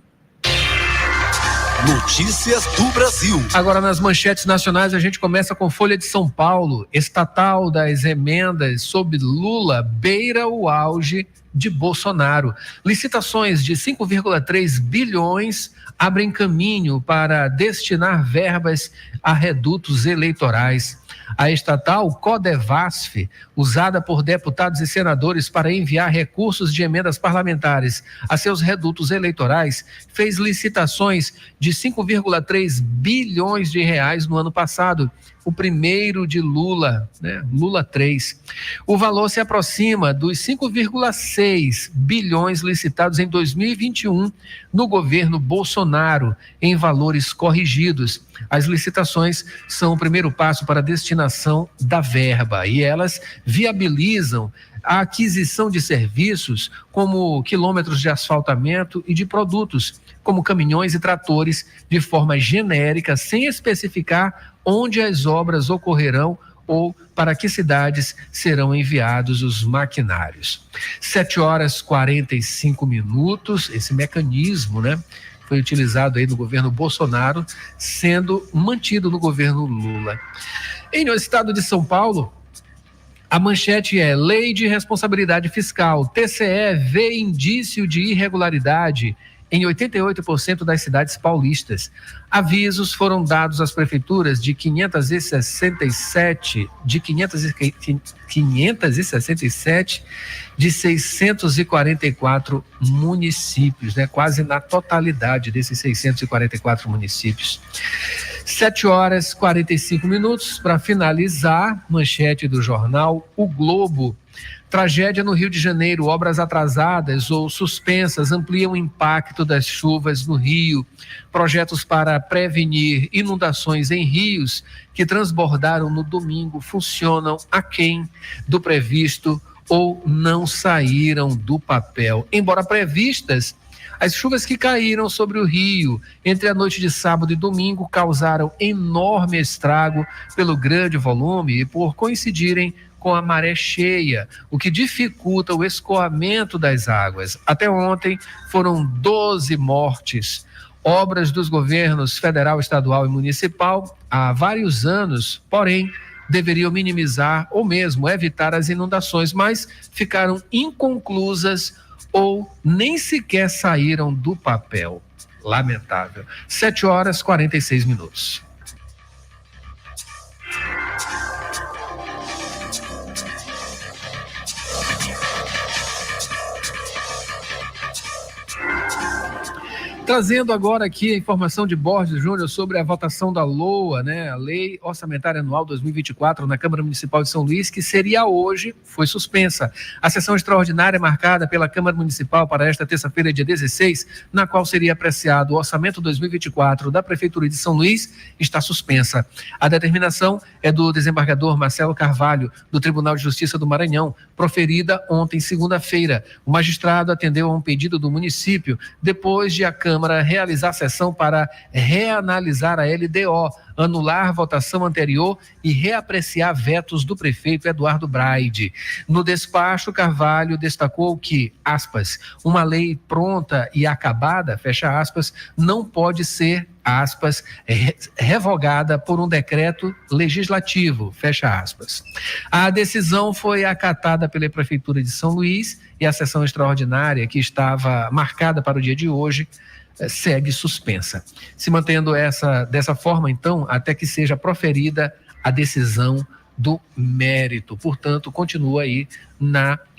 Notícias do Brasil. Agora, nas manchetes nacionais, a gente começa com Folha de São Paulo. Estatal das emendas sob Lula beira o auge de Bolsonaro. Licitações de 5,3 bilhões abrem caminho para destinar verbas a redutos eleitorais. A estatal Codevasf, usada por deputados e senadores para enviar recursos de emendas parlamentares a seus redutos eleitorais, fez licitações de 5,3 bilhões de reais no ano passado, o primeiro de Lula, né? Lula 3. O valor se aproxima dos 5,6 bilhões licitados em 2021 no governo Bolsonaro, em valores corrigidos. As licitações são o primeiro passo para a destinação da verba, e elas viabilizam a aquisição de serviços como quilômetros de asfaltamento e de produtos, como caminhões e tratores, de forma genérica, sem especificar onde as obras ocorrerão ou para que cidades serão enviados os maquinários. 7h45, esse mecanismo, né, foi utilizado aí no governo Bolsonaro, sendo mantido no governo Lula. No estado de São Paulo, a manchete é: Lei de Responsabilidade Fiscal. TCE vê indício de irregularidade em 88% das cidades paulistas. Avisos foram dados às prefeituras de 567 de 644 municípios, né? Quase na totalidade desses 644 municípios. 7h45, para finalizar, manchete do jornal O Globo. Tragédia no Rio de Janeiro, obras atrasadas ou suspensas ampliam o impacto das chuvas no Rio. Projetos para prevenir inundações em rios que transbordaram no domingo funcionam aquém do previsto ou não saíram do papel. Embora previstas, as chuvas que caíram sobre o Rio entre a noite de sábado e domingo causaram enorme estrago pelo grande volume e por coincidirem com a maré cheia, o que dificulta o escoamento das águas. Até ontem foram 12 mortes. Obras dos governos federal, estadual e municipal há vários anos, porém, deveriam minimizar ou mesmo evitar as inundações, mas ficaram inconclusas ou nem sequer saíram do papel. Lamentável. 7h46. Trazendo agora aqui a informação de Borges Júnior sobre a votação da LOA, né? A Lei Orçamentária Anual 2024 na Câmara Municipal de São Luís, que seria hoje, foi suspensa. A sessão extraordinária marcada pela Câmara Municipal para esta terça-feira, dia 16, na qual seria apreciado o orçamento 2024 da Prefeitura de São Luís, está suspensa. A determinação é do desembargador Marcelo Carvalho, do Tribunal de Justiça do Maranhão, proferida ontem, segunda-feira. O magistrado atendeu a um pedido do município, depois de a Câmara realizar a sessão para reanalisar a LDO, anular a votação anterior e reapreciar vetos do prefeito Eduardo Braide. No despacho, Carvalho destacou que, aspas, uma lei pronta e acabada, fecha aspas, não pode ser, aspas, revogada por um decreto legislativo, fecha aspas. A decisão foi acatada pela Prefeitura de São Luís e a sessão extraordinária, que estava marcada para o dia de hoje, segue suspensa. Se mantendo dessa forma, então, até que seja proferida a decisão do mérito. Portanto, continua aí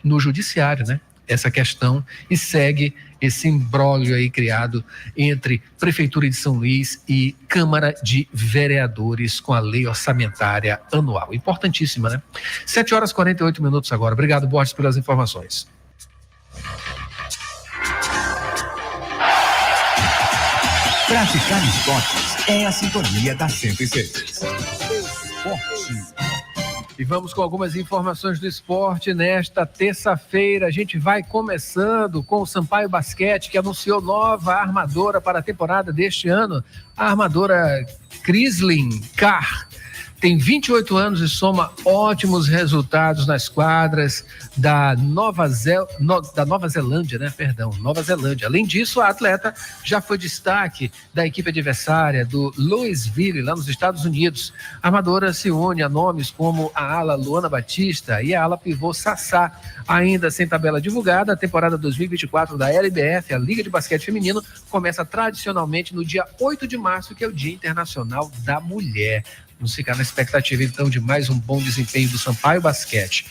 no judiciário, né? Essa questão, e segue esse imbróglio aí criado entre Prefeitura de São Luís e Câmara de Vereadores com a Lei Orçamentária Anual. Importantíssima, né? 7h48 agora. Obrigado, Borges, pelas informações. Praticar esportes é a sintonia da 106. E vamos com algumas informações do esporte nesta terça-feira. A gente vai começando com o Sampaio Basquete, que anunciou nova armadora para a temporada deste ano. A armadora Crislin Carr tem 28 anos e soma ótimos resultados nas quadras da Nova Zelândia, né? Nova Zelândia. Além disso, a atleta já foi destaque da equipe adversária do Louisville, lá nos Estados Unidos. A armadora se une a nomes como a ala Luana Batista e a ala pivô Sassá. Ainda sem tabela divulgada, a temporada 2024 da LBF, a Liga de Basquete Feminino, começa tradicionalmente no dia 8 de março, que é o Dia Internacional da Mulher. Vamos ficar na expectativa, então, de mais um bom desempenho do Sampaio Basquete.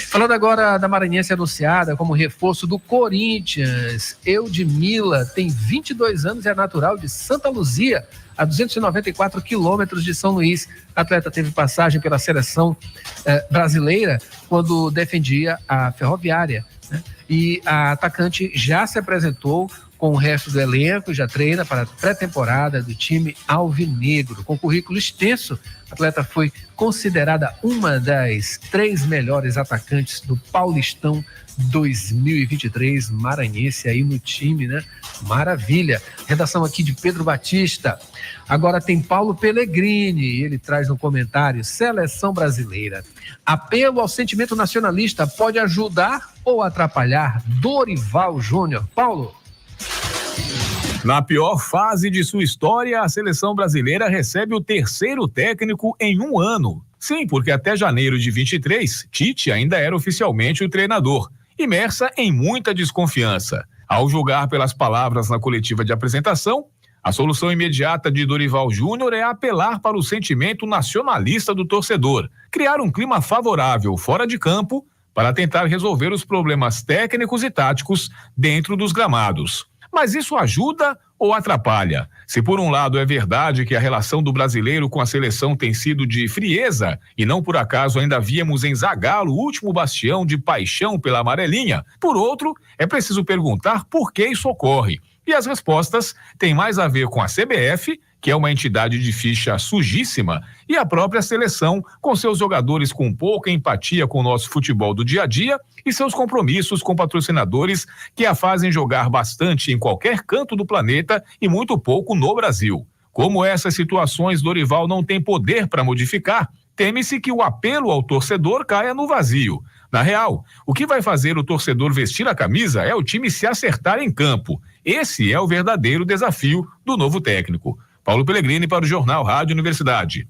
Falando agora da maranhense anunciada como reforço do Corinthians, Eudmila tem 22 anos e é natural de Santa Luzia, a 294 quilômetros de São Luís. A atleta teve passagem pela seleção brasileira quando defendia a Ferroviária, né? E a atacante já se apresentou com o resto do elenco, já treina para a pré-temporada do time alvinegro. Com currículo extenso, a atleta foi considerada uma das 3 melhores atacantes do Paulistão 2023, maranhense aí no time, né? Maravilha. Redação aqui de Pedro Batista. Agora tem Paulo Pellegrini, ele traz no comentário: seleção brasileira. Apelo ao sentimento nacionalista pode ajudar ou atrapalhar Dorival Júnior? Paulo. Na pior fase de sua história, a seleção brasileira recebe o 3º técnico em um ano. Sim, porque até janeiro de 23, Tite ainda era oficialmente o treinador, imersa em muita desconfiança. Ao julgar pelas palavras na coletiva de apresentação, a solução imediata de Dorival Júnior é apelar para o sentimento nacionalista do torcedor, criar um clima favorável fora de campo para tentar resolver os problemas técnicos e táticos dentro dos gramados. Mas isso ajuda ou atrapalha? Se por um lado é verdade que a relação do brasileiro com a seleção tem sido de frieza, e não por acaso ainda víamos em Zagallo o último bastião de paixão pela amarelinha, por outro, é preciso perguntar por que isso ocorre. E as respostas têm mais a ver com a CBF, que é uma entidade de ficha sujíssima, e a própria seleção, com seus jogadores com pouca empatia com o nosso futebol do dia a dia e seus compromissos com patrocinadores que a fazem jogar bastante em qualquer canto do planeta e muito pouco no Brasil. Como essas situações Dorival não tem poder para modificar, teme-se que o apelo ao torcedor caia no vazio. Na real, o que vai fazer o torcedor vestir a camisa é o time se acertar em campo. Esse é o verdadeiro desafio do novo técnico. Paulo Pellegrini para o Jornal Rádio Universidade.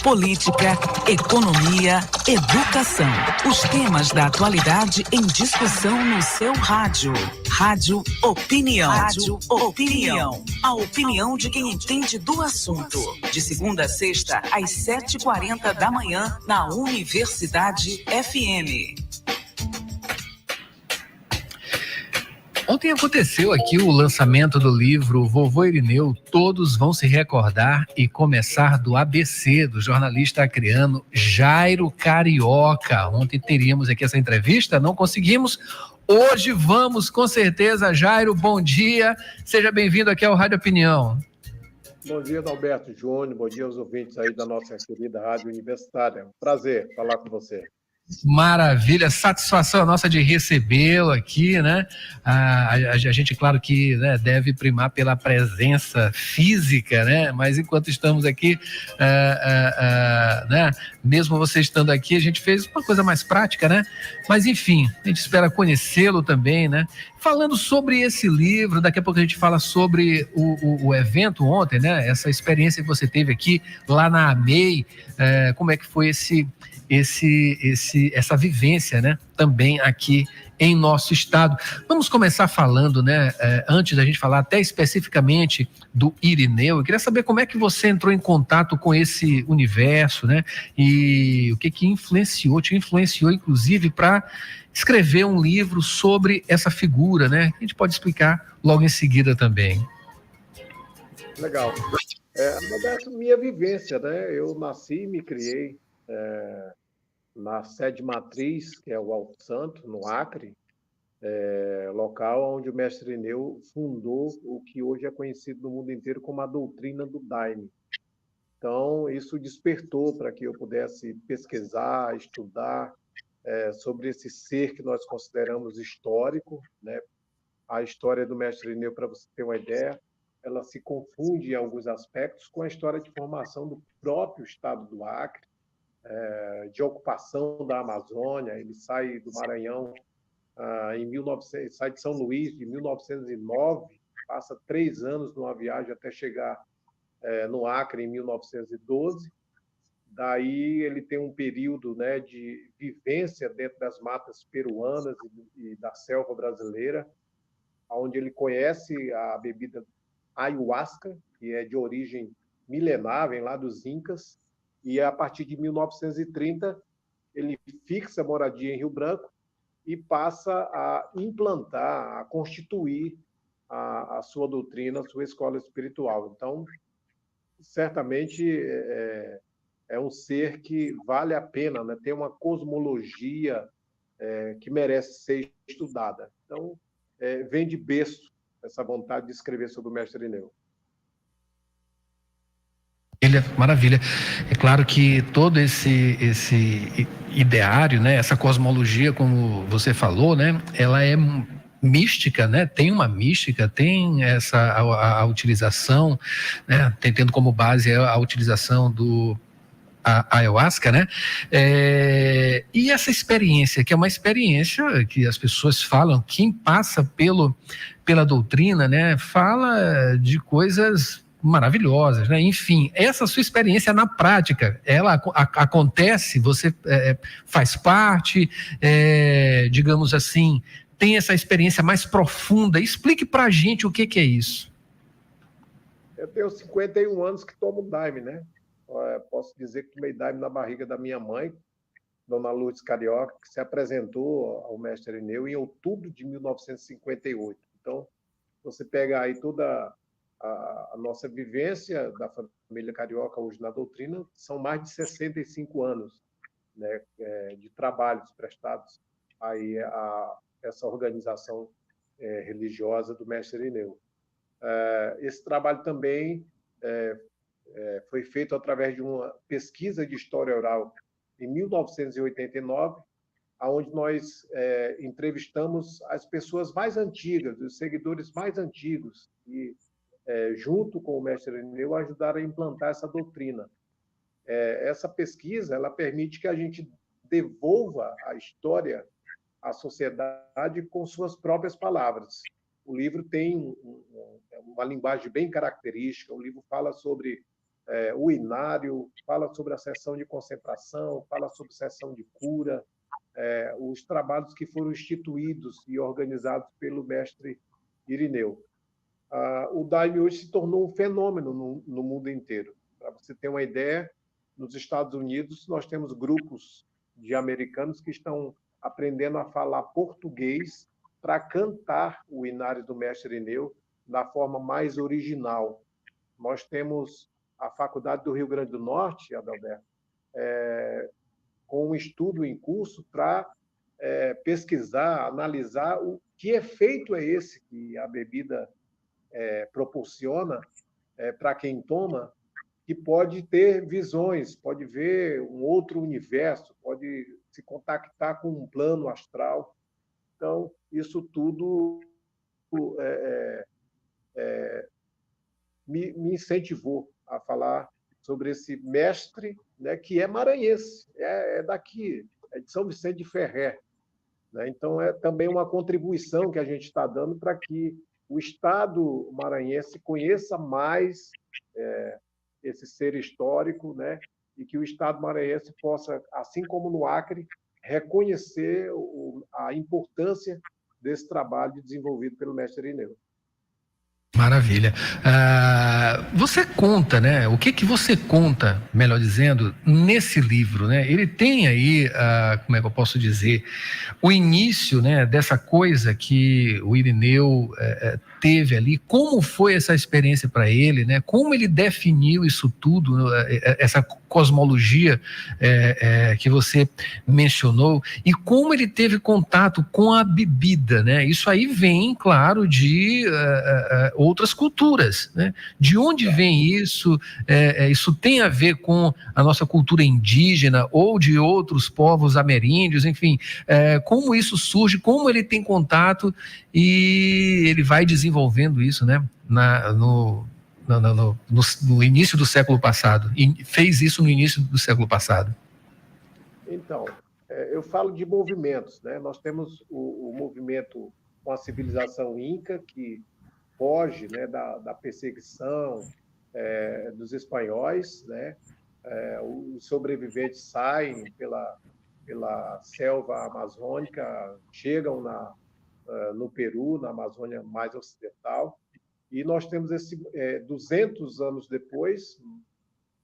Política, economia, educação. Os temas da atualidade em discussão no seu rádio. Rádio Opinião. Rádio Opinião. A opinião de quem entende do assunto. De segunda a sexta, às 7h40 da manhã, na Universidade FM. Ontem aconteceu aqui o lançamento do livro Vovô Irineu, Todos Vão Se Recordar e Começar do ABC, do jornalista acreano Jairo Carioca. Ontem teríamos aqui essa entrevista, não conseguimos. Hoje vamos, com certeza. Jairo, bom dia. Seja bem-vindo aqui ao Rádio Opinião. Bom dia, Adalberto Júnior. Bom dia aos ouvintes aí da nossa querida Rádio Universitária. Prazer falar com você. Maravilha, satisfação nossa de recebê-lo aqui, né? A gente, claro que, né, deve primar pela presença física, né? Mas enquanto estamos aqui, né? Mesmo você estando aqui, a gente fez uma coisa mais prática, né? Mas enfim, a gente espera conhecê-lo também, né? Falando sobre esse livro, daqui a pouco a gente fala sobre o evento ontem, né? Essa experiência que você teve aqui lá na AMEI, como é que foi essa vivência, né, também aqui em nosso estado. Vamos começar falando, né, antes da gente falar até especificamente do Irineu, eu queria saber como é que você entrou em contato com esse universo, né, e o que te influenciou inclusive para escrever um livro sobre essa figura, né, que a gente pode explicar logo em seguida também. Legal. Roberto, minha vivência, né, eu nasci e me criei na sede matriz, que é o Alto Santo, no Acre, local onde o mestre Irineu fundou o que hoje é conhecido no mundo inteiro como a doutrina do Daime. Então, isso despertou para que eu pudesse pesquisar, estudar sobre esse ser que nós consideramos histórico, né? A história do mestre Irineu, para você ter uma ideia, ela se confunde em alguns aspectos com a história de formação do próprio estado do Acre, de ocupação da Amazônia. Ele sai do Maranhão sai de São Luís em 1909, passa 3 anos numa viagem até chegar no Acre em 1912. Daí ele tem um período, né, de vivência dentro das matas peruanas e da selva brasileira, onde ele conhece a bebida ayahuasca, que é de origem milenar, vem lá dos Incas. E a partir de 1930, ele fixa a moradia em Rio Branco e passa a implantar, a constituir a sua doutrina, a sua escola espiritual. Então, certamente é um ser que vale a pena, né? Tem uma cosmologia que merece ser estudada. Então, vem de berço essa vontade de escrever sobre o mestre Irineu. Maravilha. É claro que todo esse ideário, né, essa cosmologia, como você falou, né, ela é mística, né? Tem uma mística, tem a utilização, né, tendo como base a utilização a ayahuasca, né? E essa experiência, que é uma experiência que as pessoas falam, quem passa pela doutrina, né, fala de coisas maravilhosas, né? Enfim, essa sua experiência na prática, ela acontece, você faz parte, digamos assim, tem essa experiência mais profunda. Explique pra gente o que é isso. Eu tenho 51 anos que tomo Daime, né? Posso dizer que tomei Daime na barriga da minha mãe, Dona Lourdes Carioca, que se apresentou ao mestre Irineu em outubro de 1958. Então, você pega aí toda a nossa vivência da família Carioca hoje na doutrina, são mais de 65 anos, né, de trabalhos prestados aí a essa organização religiosa do mestre Irineu. Esse trabalho também foi feito através de uma pesquisa de história oral em 1989, onde nós entrevistamos as pessoas mais antigas, os seguidores mais antigos, e junto com o mestre Irineu, ajudaram a implantar essa doutrina. Essa pesquisa ela permite que a gente devolva a história à sociedade com suas próprias palavras. O livro tem uma linguagem bem característica, o livro fala sobre o inário, fala sobre a sessão de concentração, fala sobre sessão de cura, os trabalhos que foram instituídos e organizados pelo mestre Irineu. O Daime hoje se tornou um fenômeno no mundo inteiro. Para você ter uma ideia, nos Estados Unidos nós temos grupos de americanos que estão aprendendo a falar português para cantar o Inário do Mestre Irineu da forma mais original. Nós temos a Faculdade do Rio Grande do Norte, Adalberto, com um estudo em curso para pesquisar, analisar o que efeito é esse que a bebida proporciona para quem toma, que pode ter visões, pode ver um outro universo, pode se contactar com um plano astral. Então, isso tudo me incentivou a falar sobre esse mestre, né, que é maranhense, é daqui, é de São Vicente de Ferrer. Né? Então, é também uma contribuição que a gente está dando para que o Estado maranhense conheça mais esse ser histórico, né? E que o Estado maranhense possa, assim como no Acre, reconhecer a importância desse trabalho desenvolvido pelo mestre Irineu. Maravilha. Você conta, né? O que você conta, melhor dizendo, nesse livro, né? Ele tem aí, como é que eu posso dizer, o início, né, dessa coisa que o Irineu teve ali, como foi essa experiência para ele, né? Como ele definiu isso tudo, essa cosmologia que você mencionou, e como ele teve contato com a bebida, né? Isso aí vem, claro, de outras culturas, né? De onde vem isso? Isso tem a ver com a nossa cultura indígena ou de outros povos ameríndios, enfim, como isso surge, como ele tem contato e ele vai desenvolvendo isso, né? No início do século passado, e fez isso no início do século passado. Então, eu falo de movimentos, né? Nós temos o movimento com a civilização inca, que foge, né, da perseguição dos espanhóis, né? Os sobreviventes saem pela selva amazônica, chegam no Peru, na Amazônia mais ocidental, e nós temos 200 anos depois,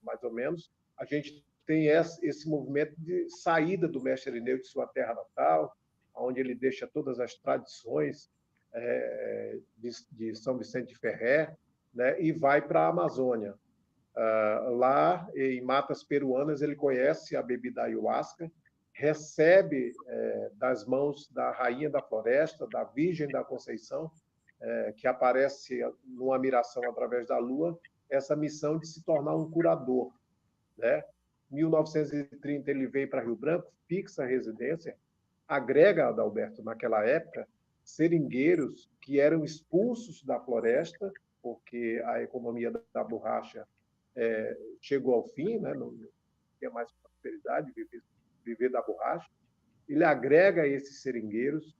mais ou menos, a gente tem esse movimento de saída do mestre Irineu de sua terra natal, onde ele deixa todas as tradições de São Vicente de Ferrer, né, e vai para a Amazônia. Lá, em matas peruanas, ele conhece a bebida ayahuasca, recebe das mãos da rainha da floresta, da Virgem da Conceição, que aparece numa miração através da lua, essa missão de se tornar um curador. Né? Em 1930, ele veio para Rio Branco, fixa a residência, agrega, Adalberto, naquela época, seringueiros que eram expulsos da floresta, porque a economia da borracha chegou ao fim, né? Não tinha mais prosperidade viver da borracha. Ele agrega esses seringueiros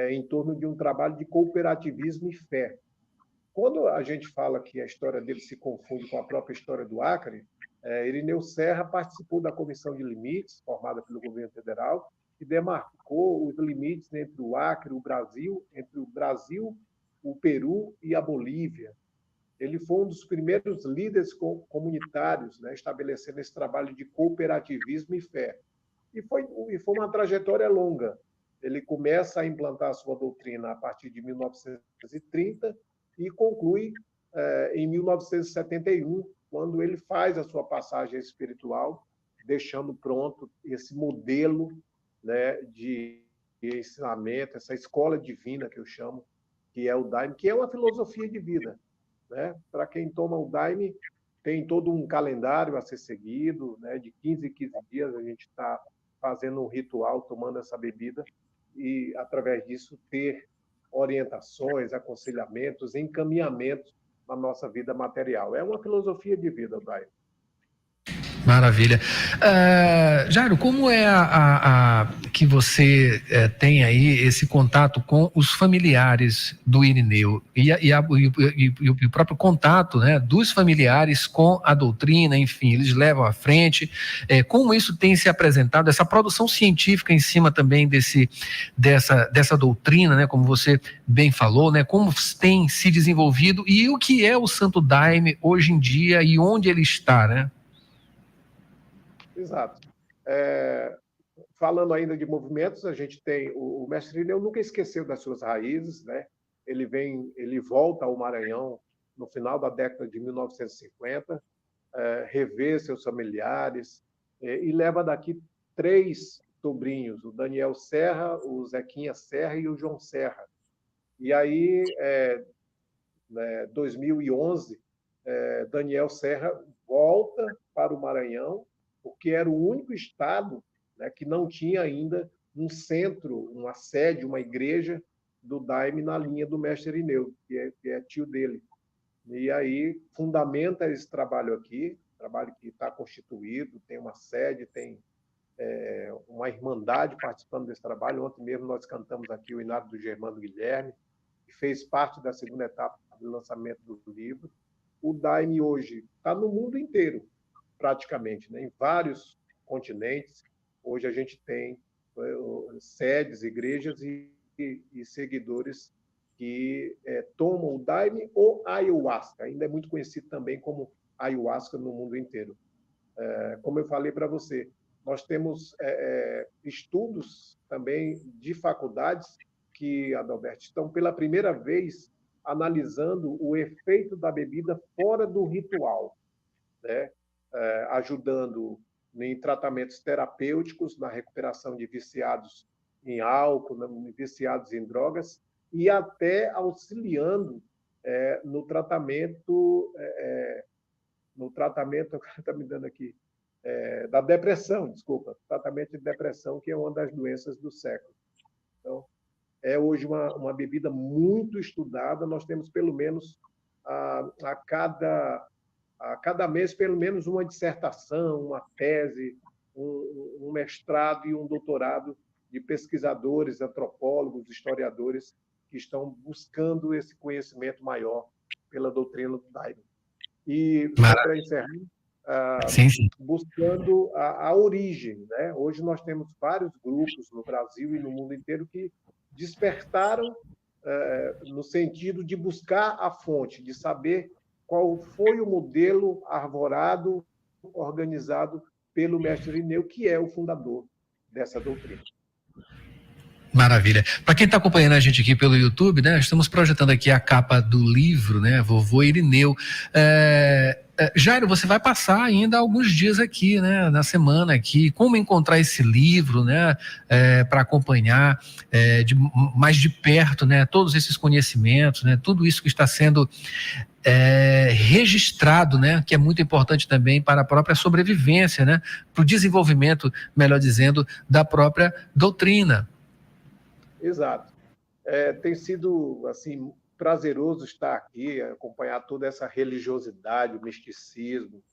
em torno de um trabalho de cooperativismo e fé. Quando a gente fala que a história dele se confunde com a própria história do Acre, Irineu Serra participou da Comissão de Limites, formada pelo governo federal, que demarcou os limites entre o Acre, entre o Brasil, o Peru e a Bolívia. Ele foi um dos primeiros líderes comunitários, né, estabelecendo esse trabalho de cooperativismo e fé. E foi uma trajetória longa. Ele começa a implantar a sua doutrina a partir de 1930 e conclui em 1971, quando ele faz a sua passagem espiritual, deixando pronto esse modelo, né, de ensinamento, essa escola divina que eu chamo, que é o Daime, que é uma filosofia de vida. Né? Para quem toma o Daime, tem todo um calendário a ser seguido, né? De 15 em 15 dias a gente está fazendo um ritual, tomando essa bebida, e, através disso, ter orientações, aconselhamentos, encaminhamentos na nossa vida material. É uma filosofia de vida, Daime. Maravilha. Jairo, como é que você tem aí esse contato com os familiares do Irineu e o próprio contato, né, dos familiares com a doutrina, enfim, eles levam à frente, como isso tem se apresentado, essa produção científica em cima também dessa doutrina, né, como você bem falou, né, como tem se desenvolvido e o que é o Santo Daime hoje em dia e onde ele está, né? Exato. falando ainda de movimentos, a gente tem o mestre Irineu nunca esqueceu das suas raízes, né? Ele volta ao Maranhão no final da década de 1950, rever seus familiares e leva daqui 3 sobrinhos, o Daniel Serra, o Zequinha Serra e o João Serra. E aí, 2011, Daniel Serra volta para o Maranhão, porque era o único estado, né, que não tinha ainda um centro, uma sede, uma igreja do Daime na linha do mestre Irineu, que é tio dele. E aí fundamenta esse trabalho aqui, trabalho que está constituído, tem uma sede, tem uma irmandade participando desse trabalho. Ontem mesmo nós cantamos aqui o Inário do Germano Guilherme, que fez parte da segunda etapa do lançamento do livro. O Daime hoje está no mundo inteiro, praticamente, né? Em vários continentes. Hoje a gente tem sedes, igrejas e seguidores que tomam o Daime ou ayahuasca. Ainda é muito conhecido também como ayahuasca no mundo inteiro. Como eu falei para você, nós temos estudos também de faculdades que, Adalberto, estão pela primeira vez analisando o efeito da bebida fora do ritual, né? Ajudando em tratamentos terapêuticos, na recuperação de viciados em álcool, viciados em drogas, e até auxiliando no tratamento, agora está me dando aqui, da depressão, desculpa, tratamento de depressão, que é uma das doenças do século. Então, é hoje uma bebida muito estudada. Nós temos pelo menos a cada mês pelo menos uma dissertação, uma tese, um mestrado e um doutorado de pesquisadores, antropólogos, historiadores que estão buscando esse conhecimento maior pela doutrina do Daime. E, para encerrar, buscando a origem, né? Hoje nós temos vários grupos no Brasil e no mundo inteiro que despertaram no sentido de buscar a fonte, de saber qual foi o modelo arvorado, organizado pelo mestre Irineu, que é o fundador dessa doutrina. Maravilha. Para quem está acompanhando a gente aqui pelo YouTube, né, estamos projetando aqui a capa do livro, né, Vovô Irineu. Jairo, você vai passar ainda alguns dias aqui, né, na semana aqui, como encontrar esse livro, né, para acompanhar mais de perto, né, todos esses conhecimentos, né, tudo isso que está sendo registrado, né, que é muito importante também para a própria sobrevivência, né, para o desenvolvimento, melhor dizendo, da própria doutrina. Exato. Tem sido assim prazeroso estar aqui, acompanhar toda essa religiosidade, o misticismo,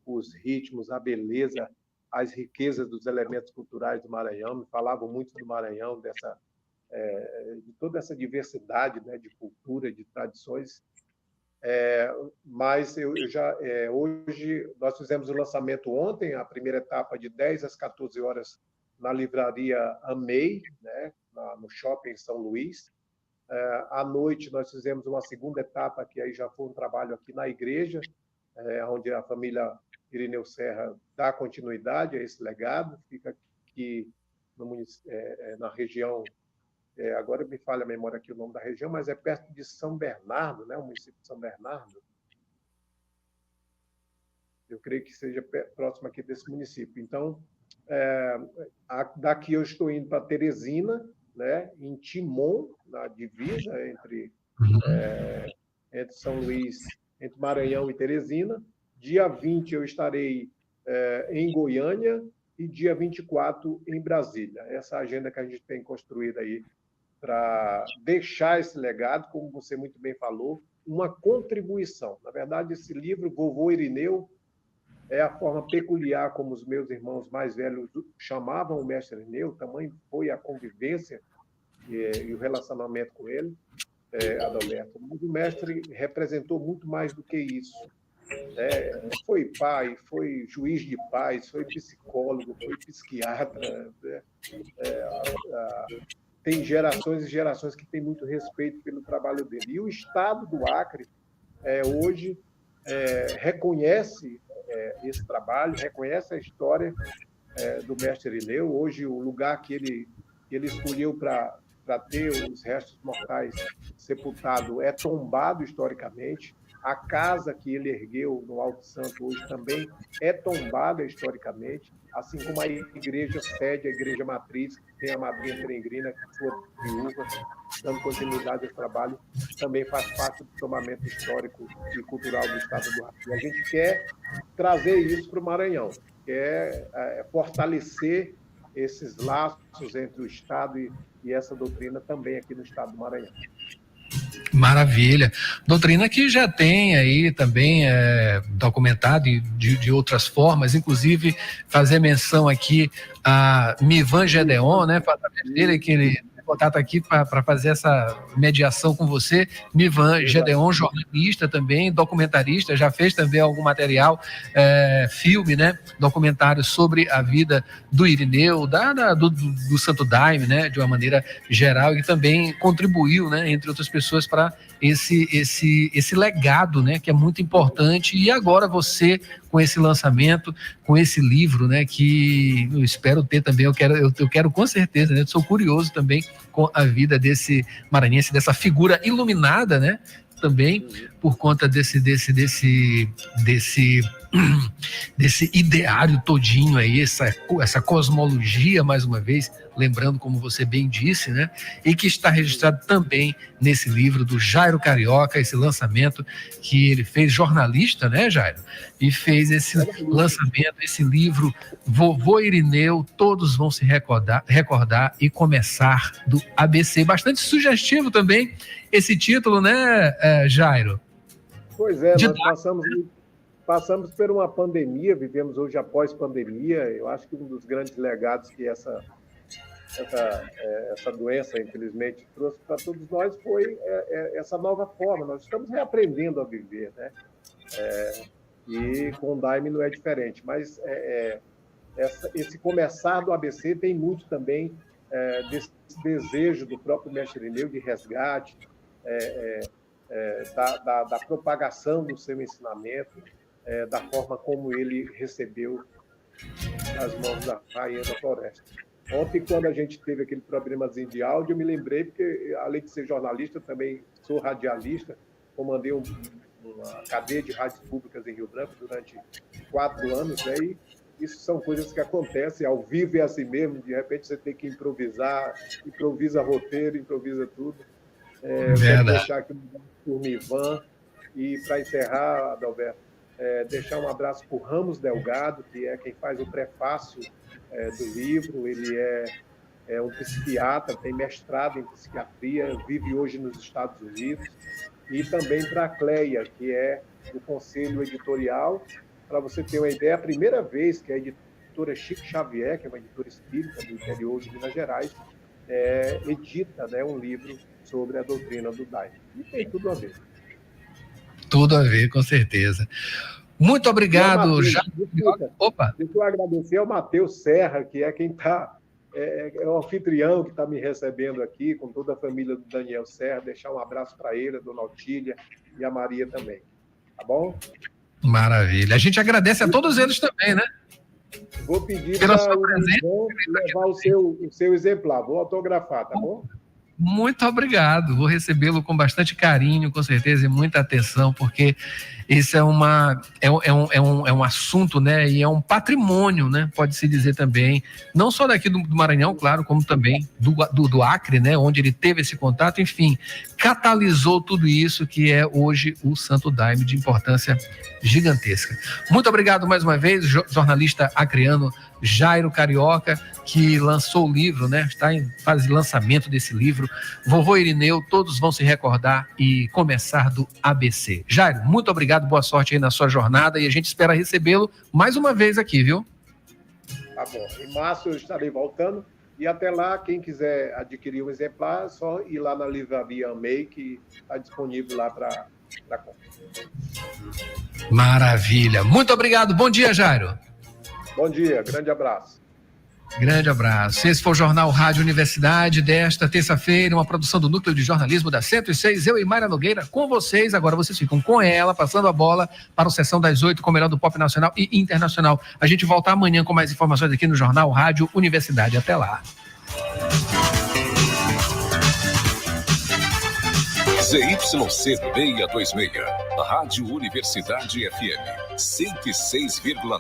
os ritmos, a beleza, as riquezas dos elementos culturais do Maranhão. Me falavam muito do Maranhão, de toda essa diversidade, né, de cultura, de tradições. Mas hoje nós fizemos o lançamento ontem, a primeira etapa de 10 às 14 horas na livraria Amei, né, no Shopping São Luís. À noite nós fizemos uma segunda etapa, que aí já foi um trabalho aqui na igreja, onde a família Irineu Serra dá continuidade a esse legado. Fica aqui na região, agora me falha a memória aqui o nome da região, mas é perto de São Bernardo, né, o município de São Bernardo. Eu creio que seja próximo aqui desse município. Então, daqui eu estou indo para Teresina, né, em Timon, na divisa entre São Luís, entre Maranhão e Teresina. Dia 20 eu estarei em Goiânia e dia 24 em Brasília. Essa é a agenda que a gente tem construída aí para deixar esse legado, como você muito bem falou, uma contribuição. Na verdade, esse livro, Vovô Irineu, é a forma peculiar como os meus irmãos mais velhos chamavam o mestre Irineu. Tamanho foi a convivência e o relacionamento com ele, Adalberto. Mas o mestre representou muito mais do que isso. Foi pai, foi juiz de paz, foi psicólogo, foi psiquiatra. Tem gerações e gerações que têm muito respeito pelo trabalho dele. E o Estado do Acre, hoje, reconhece esse trabalho, reconhece a história do mestre Irineu. Hoje, o lugar que ele escolheu para ter os restos mortais sepultados é tombado historicamente. A casa que ele ergueu no Alto Santo hoje também é tombada historicamente, assim como a igreja sede, a igreja matriz, que tem a madrinha peregrina, sua viúva, dando continuidade ao trabalho, também faz parte do tombamento histórico e cultural do estado do Acre. E a gente quer trazer isso para o Maranhão, quer fortalecer esses laços entre o Estado e essa doutrina também aqui no estado do Maranhão. Maravilha. Doutrina que já tem aí também documentado de outras formas, inclusive fazer menção aqui a Mivan Gedeon, né? Através dele, que ele contato aqui para fazer essa mediação com você. Mivan Gedeon, jornalista também, documentarista, já fez também algum material, filme, né? Documentário sobre a vida do Irineu, do Santo Daime, né? De uma maneira geral, e também contribuiu, né? Entre outras pessoas, para esse legado, né? Que é muito importante. E agora você, com esse lançamento, com esse livro, né? Que eu espero ter também, eu quero com certeza, né? Eu sou curioso também com a vida desse maranhense, dessa figura iluminada, né? Também por conta desse ideário todinho aí, essa cosmologia, mais uma vez, lembrando, como você bem disse, né? E que está registrado também nesse livro do Jairo Carioca, esse lançamento que ele fez, jornalista, né, Jairo? E fez esse lançamento, esse livro, Vovô Irineu, todos vão se recordar e começar do ABC. Bastante sugestivo também esse título, né, Jairo? Pois é, nós passamos por uma pandemia, vivemos hoje após pandemia. Eu acho que um dos grandes legados que essa doença, infelizmente, trouxe para todos nós foi essa nova forma. Nós estamos reaprendendo a viver, né? E com o Daime não é diferente. Mas esse começar do ABC tem muito também desse desejo do próprio mestre Irineu de resgate, da propagação do seu ensinamento, da forma como ele recebeu as mãos da rainha da floresta. Ontem, quando a gente teve aquele problemazinho de áudio, eu me lembrei, porque além de ser jornalista, também sou radialista, comandei uma cadeia de rádios públicas em Rio Branco durante 4 anos, né? E isso são coisas que acontecem ao vivo, é assim mesmo, de repente você tem que improvisar, improvisa roteiro, improvisa tudo. Vou deixar aqui por Mivan. E para encerrar, Adalberto, deixar um abraço para o Ramos Delgado, que é quem faz o prefácio do livro. Ele é um psiquiatra, tem mestrado em psiquiatria, vive hoje nos Estados Unidos. E também para a Cleia, que é do Conselho Editorial. Para você ter uma ideia, a primeira vez que a editora Chico Xavier, que é uma editora espírita do interior de Minas Gerais, edita, né, um livro sobre a doutrina do Daime. E tem tudo a ver. Tudo a ver, com certeza. Muito obrigado. Opa! Deixa eu agradecer ao Matheus Serra, que é quem está... É o anfitrião que está me recebendo aqui, com toda a família do Daniel Serra. Deixar um abraço para ele, a dona Otília e a Maria também. Tá bom? Maravilha. A gente agradece a todos eles também, né? Vou pedir para o Ivan levar o seu exemplar. Vou autografar, tá bom? Muito obrigado. Vou recebê-lo com bastante carinho, com certeza, e muita atenção, porque esse é um assunto, né? E é um patrimônio, né? Pode-se dizer também, não só daqui do Maranhão, claro, como também do Acre, né? Onde ele teve esse contato, enfim, catalisou tudo isso que é hoje o Santo Daime, de importância gigantesca. Muito obrigado mais uma vez, jornalista acreano Jairo Carioca, que lançou o livro, né? Está em fase de lançamento desse livro, Vovô Irineu, todos vão se recordar e começar do ABC. Jairo, muito obrigado, boa sorte aí na sua jornada, e a gente espera recebê-lo mais uma vez aqui, viu? Tá bom. Em março eu estarei voltando, e até lá, quem quiser adquirir um exemplar, é só ir lá na livraria Amei, que está disponível lá para compra. Maravilha. Muito obrigado. Bom dia, Jairo. Bom dia. Grande abraço. Grande abraço. Esse foi o Jornal Rádio Universidade desta terça-feira, uma produção do Núcleo de Jornalismo da 106. Eu e Mayra Nogueira com vocês. Agora vocês ficam com ela, passando a bola para o Sessão das 8 com o melhor do pop nacional e internacional. A gente volta amanhã com mais informações aqui no Jornal Rádio Universidade. Até lá. ZYC 626, Rádio Universidade FM, 106,9.